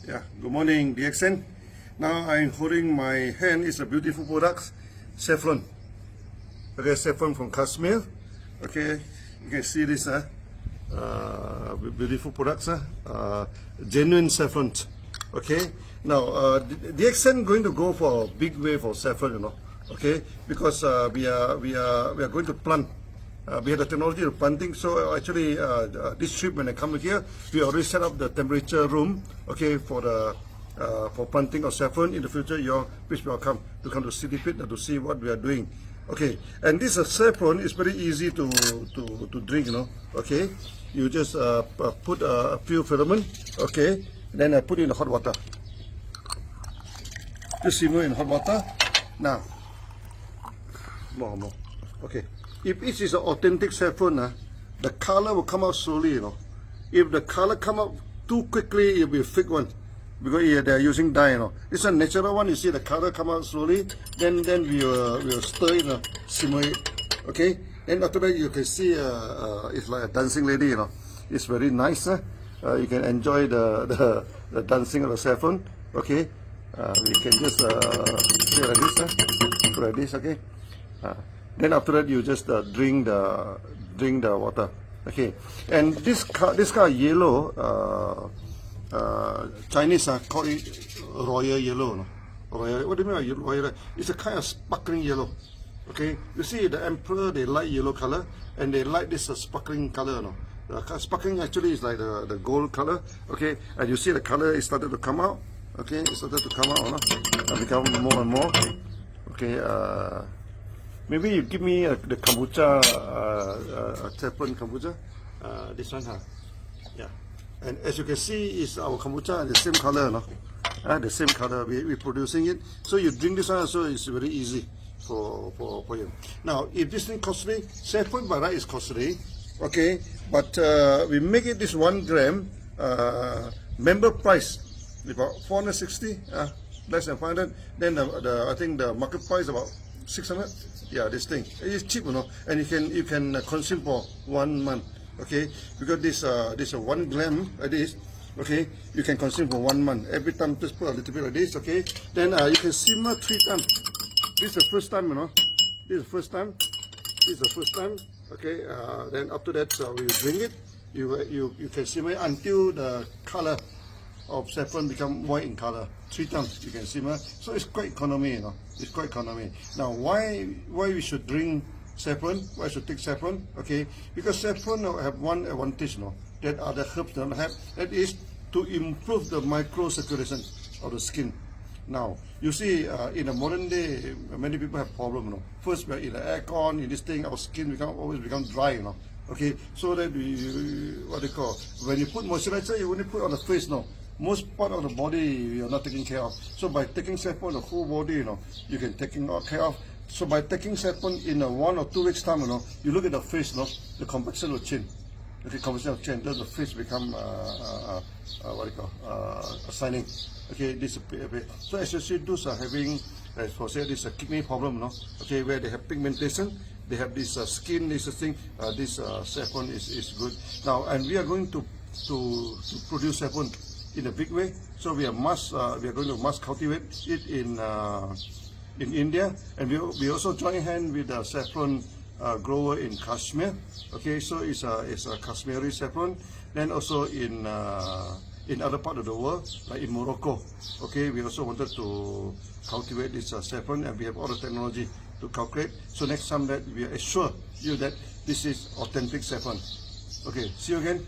Yeah, good morning, DXN. Now I'm holding my hand is a beautiful product, saffron. Okay, saffron from Kashmir. Okay, you can see this, beautiful products, genuine saffron. Okay, now DXN going to go for a big way for saffron, you know. Okay, because we are going to plant. We have the technology of planting, so actually this trip when I come here, we already set up the temperature room, okay, for the for planting of saffron. In the future, you're please welcome to come to City Pit to see what we are doing. Okay, and this saffron is very easy to drink, you know. Okay, you just put a few filament, okay, then I put it in the hot water. Just simmer in hot water. Now, more. Okay. If it is an authentic saffron, the color will come out slowly, you know. If the color come out too quickly, it will be a fake one, because they are using dye, you know. This is a natural one. You see the color come out slowly. Then we will stir it, simmer it. Okay. Then after that, you can see it's like a dancing lady, you know. It's very nice. You can enjoy the dancing of the saffron. Okay. We can just do like this, okay. Then after that, you just drink the water. Okay, and this kind of yellow, Chinese call it royal yellow. No? Royal, what do you mean royal? It's a kind of sparkling yellow. Okay, you see the emperor, they like yellow color, and they like this sparkling color. No? The sparkling actually is like the gold color. Okay, and you see the color is started to come out. Okay, it started to come out, no? And become more and more. Okay. Maybe you give me the kombucha, saffron kombucha. This one, yeah. And as you can see, is our kombucha the same color, no? The same color. We're producing it. So you drink this one, so it's very easy for you. Now, if this thing costly, saffron by right is costly, okay. But we make it this 1 gram member price about 460, less than 500. Then I think the market price about 600. Yeah, this thing it's cheap, you know, and you can consume for 1 month. Okay, because this 1 gram like this, okay, you can consume for 1 month. Every time just put a little bit of this, okay. Then you can simmer 3 times. This is the first time, you know. This is the first time. This is the first time. Okay. Then after that, we drink it. You can simmer until the color of saffron become white in color. 3 times you can simmer. So it's quite economy, you know. It's quite economy. Now, why we should drink saffron? Why should take saffron? Okay, because saffron have one advantage, you know, that other herbs don't have. That is to improve the microcirculation of the skin. Now, you see, in the modern day, many people have problem, you know. First, we are in the aircon, in this thing, our skin always become dry, you know. Okay, so that what they call, when you put moisturizer, you only put on the face, no. Most part of the body you're not taking care of. So by taking saffron, the whole body, you know, you can taking care of. So by taking saffron in 1 or 2 weeks time, you know, you look at the face, you know, the complexion will change. Okay, complexion will change. Then the face become what do you call shining. Okay, this so especially those are having, as for say, this kidney problem, you know. Okay, where they have pigmentation, they have this skin, this thing. This saffron is good. Now, and we are going to produce saffron in a big way. So we are going to mass cultivate it in India, and we also join hand with the saffron grower in Kashmir. Okay, so it's a Kashmiri saffron. Then also in other part of the world, like in Morocco. Okay, we also wanted to cultivate this saffron, and we have all the technology to calculate. So next time that we assure you that this is authentic saffron. Okay, see you again.